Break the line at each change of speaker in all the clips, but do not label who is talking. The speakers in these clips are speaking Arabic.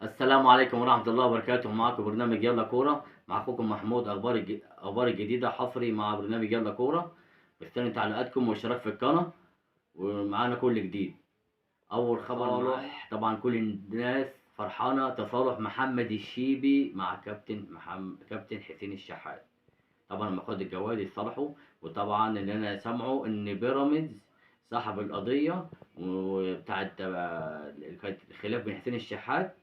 السلام عليكم ورحمة الله وبركاته. معاكم برنامج يلا كورة، مع أخوكم محمود. أخبار الجديدة حصري مع برنامج يلا كورة. مستني تعليقاتكم والاشتراك في القناة، ومعانا كل جديد. أول خبر صالح، طبعا كل الناس فرحانة. تصالح محمد الشيبي مع كابتن حسين الشحات. طبعا لما خد الجوائز اتصالحوا. وطبعا اللي أنا سامعه إن بيراميدز صاحب القضية وبتاعت كانت الخلاف بين حسين الشحات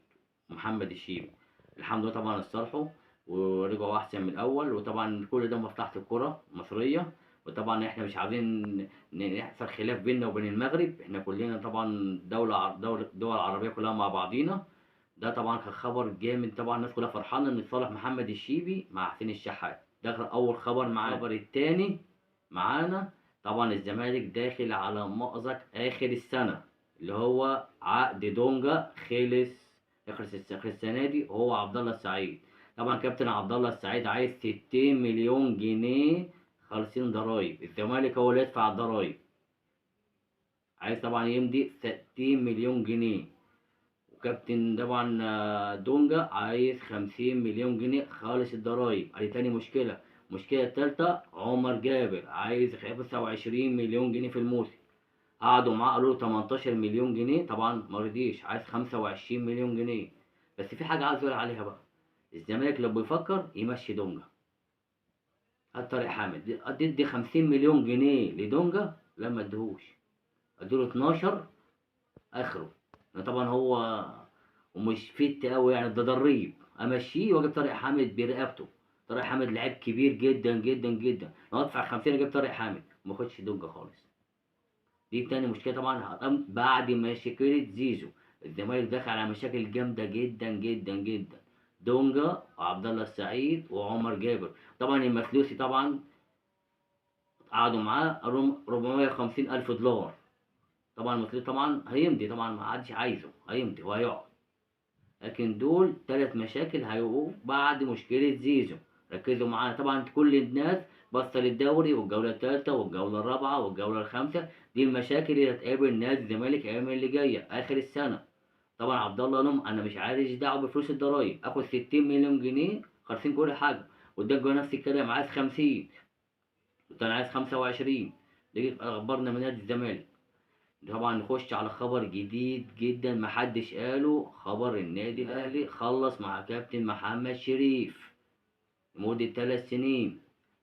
محمد الشيبي. الحمد لله طبعا اتصالحوا ورجعوا احسن من الاول. وطبعا كل ده مصلحه الكره المصريه. وطبعا احنا مش عاوزين يحصل خلاف بيننا وبين المغرب. احنا كلنا طبعا دول عربيه كلها مع بعضينا. ده طبعا كان خبر جامد. طبعا الناس كلها فرحانه ان صالح محمد الشيبي مع حسين الشحات. ده كان اول خبر معانا. الخبر الثاني معانا طبعا الزمالك داخل على مأزق اخر السنه، اللي هو عقد دونجا يخلص السنه دي، وهو عبد الله السعيد. طبعا كابتن عبد الله السعيد عايز 60 مليون جنيه خالصين ضرايب. الزمالك هو اللي يدفع الضرايب. عايز طبعا يمضي 60 مليون جنيه. وكابتن طبعا دونجا عايز 50 مليون جنيه خالص الضرايب. ادي تاني مشكله. المشكله التالتة عمر جابر عايز 25 مليون جنيه في الموسم. قعدوا معاه قالوا له 18 مليون جنيه، طبعا ما رضيش، عايز 25 مليون جنيه. بس في حاجه عايز اقول عليها بقى. الزمالك لو بيفكر يمشي دونجا. هات طارق حامد، ادي 50 مليون جنيه لدونجا، لا ما اديهوش. اديله 12 اخره. طبعا هو ومش فيت قوي يعني، ده ضريب. امشيه واجيب طارق حامد برقبته. طارق حامد لعيب كبير جدا جدا جدا. لو ادفع 50 اجيب طارق حامد وما اخدش دونجا خالص. دي تاني مشكله طبعا هتقام بعد مشكله زيزو. الزمالك داخل على مشاكل جامده جدا جدا جدا. دونجا وعبد الله السعيد وعمر جابر. طبعا المسلوسي طبعا قعدوا معاه 450 الف دولار. طبعا المسلوسي طبعا هيمضي، طبعا ما حدش عايزه، هيمضي وهيقعد. لكن دول ثلاث مشاكل هيقعوا بعد مشكله زيزو. ركزوا معانا. طبعا كل الناس بصل الدوري والجوله الثالثه والجوله الرابعه والجوله الخامسه. دي المشاكل اللي هتقابل نادي الزمالك الايام اللي جايه اخر السنه. طبعا عبد الله لهم انا مش عايز دعوه بفلوس الضرايب. اخد 60 مليون جنيه خالصين كل حاجه. قدام جوه نفس الكلام عايز 50. وكان عايز 25. دي اخبارنا من نادي الزمالك. طبعا نخش على خبر جديد جدا محدش قاله. خبر النادي الاهلي خلص مع كابتن محمد شريف لمدة 3 سنين.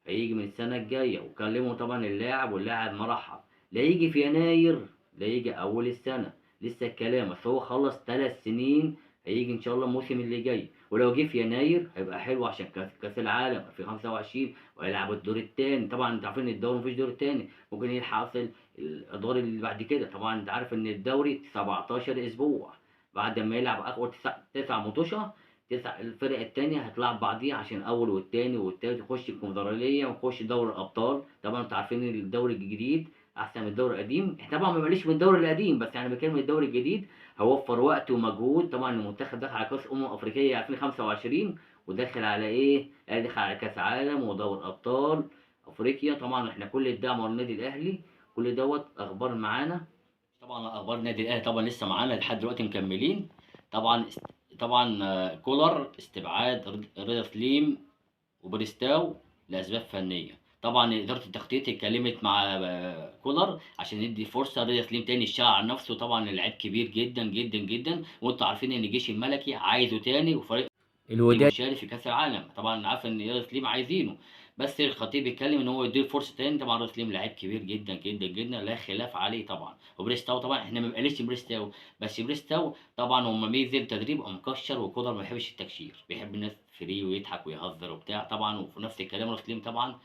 هيجي من السنة الجاية. وكلموا طبعا اللاعب واللاعب مرحب. لا يجي في يناير لا يجي أول السنة. لسه الكلام، بس هو خلص 3 سنين. هيجي إن شاء الله الموسم اللي جاي. ولو جه في يناير هيبقى حلو عشان كأس العالم في 25. وهيلعب الدور التاني. طبعا انت عارفين ان الدوري مفيش دور تاني. ممكن يلحق أصل الأدوار اللي بعد كده. طبعا انت عارف ان الدوري 17 أسبوع. بعد ما يلعب أول تسع مطوشة. الفرق التانية هتلعب بعضيها عشان الأول والتاني والتالت يخش الكونفدرالية ويخش دوري الأبطال. طبعا انتوا عارفين ان الدوري الجديد أحسن من الدوري القديم. احنا طبعا ما ماليش من الدوري القديم، بس يعني بتكلم الدوري الجديد هيوفر وقت ومجهود. طبعا المنتخب داخل على كأس أفريقية 2025. وداخل على إيه؟ داخل على كأس عالم ودوري أبطال أفريقيا. طبعا احنا كل الدعم للنادي الأهلي. كل دوت أخبار معانا. طبعا اخبار النادي الاهلي طبعا لسه معانا لحد دلوقتي مكملين. طبعا طبعا كولر استبعاد رضا سليم وبريستاو لاسباب فنيه. طبعا اداره التخطيط اتكلمت مع كولر عشان يدي فرصه رضا سليم تاني يشتغل على نفسه. طبعا اللاعب كبير جدا جدا جدا. وانتوا عارفين ان الجيش الملكي عايزه تاني، وفريق الوداد مشارك في كاس العالم. طبعا عارف ان رضا سليم عايزينه. بس الخطيب بيتكلم ان هو يديله فرصه تاني. طبعا رضا سليم لاعب كبير جدا جدا جدا لا خلاف عليه طبعا. وبريستاو طبعا احنا ما بنقللش بريستاو. بس بريستاو طبعا هم ميزه تدريب او مكشر. وكولر ما بيحبش التكشير، بيحب الناس فري ويضحك ويهزر وبتاع. طبعا وفي نفس الكلام رضا سليم طبعا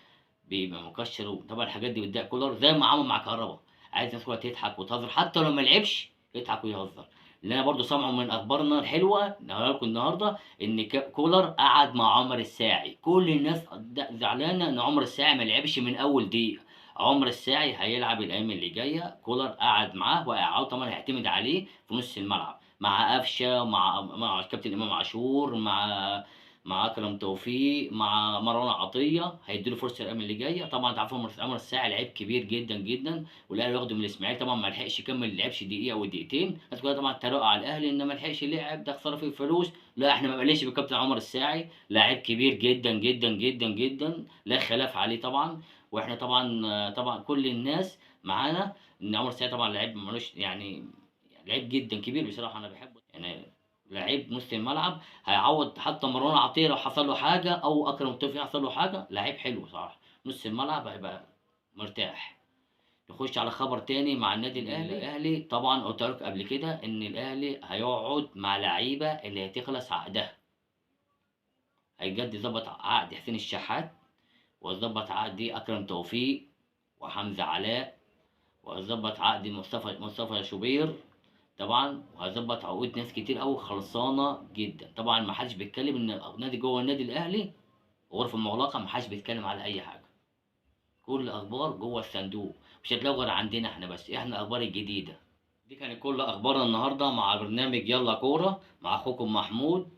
بيبقى مكشر. وطبعا الحاجات دي بتضايق كولر زي ما عمل مع كهربا. عايز الناس كلها تضحك وتهزر حتى لو ما لعبش يضحك ويهزر. اللي انا برضو سامعه من اخبارنا الحلوه نقول لكم النهارده ان كولر قعد مع عمر الساعي. كل الناس زعلانه ان عمر الساعي ما لعبش من اول دقيقه. عمر الساعي هيلعب الايام اللي جايه. كولر قعد معاه وقعد طبعا هيعتمد عليه في نص الملعب مع قفشه مع الكابتن امام عاشور مع مع اكرم توفيق، مع مروان عطيه، هيديله فرصه الايام اللي جايه. طبعا انت عارف عمر الساعي لعيب كبير جدا جدا، والاهلي واخده من الاسماعيلي، طبعا ما لحقش يكمل، لعبش دقيقه او دقيقتين. الناس كلها طبعا اتريقوا على الاهلي ان ما لحقش يلعب، ده خساره فيه فلوس. لا، احنا ما بقلش بالكابتن عمر الساعي، لاعب كبير جدا جدا جدا جدا، لا خلاف عليه طبعا. واحنا طبعا كل الناس معانا ان عمر الساعي طبعا لعيب ملوش يعني، لعيب جدا كبير بصراحه، انا بحبه يعني، لعيب نص الملعب، هيعوض حتى مروان عطيه لو حصل له حاجه، او اكرم توفيق حصل له حاجه، لعيب حلو صراحه. نص الملعب هيبقى مرتاح. نخش على خبر تاني مع النادي الاهلي. طبعا قلت لك قبل كده ان الاهلي هيقعد مع لعيبه اللي هتخلص عقدها، هيجدد ظبط عقد حسين الشحات، وظبط عقد اكرم توفيق وحمزه علاء، وهظبط عقد مصطفى شوبير طبعا، وهظبط عقود ناس كتير قوي خلصانه جدا. طبعا ما حدش بيتكلم ان نادي جوه النادي الاهلي غرفه مغلقه، ما حدش بيتكلم على اي حاجه، كل اخبار جوه الصندوق، مش هتلاقوا غير عندنا احنا بس، احنا الاخبار الجديده. دي كانت كل اخبارنا النهارده مع برنامج يلا كوره مع اخوكم محمود.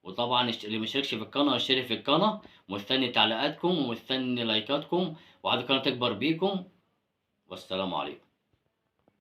وطبعا اللي مشتركش في القناه اشترك في القناه، مستني تعليقاتكم ومستني لايكاتكم، وعايز القناه تكبر بيكم. والسلام عليكم.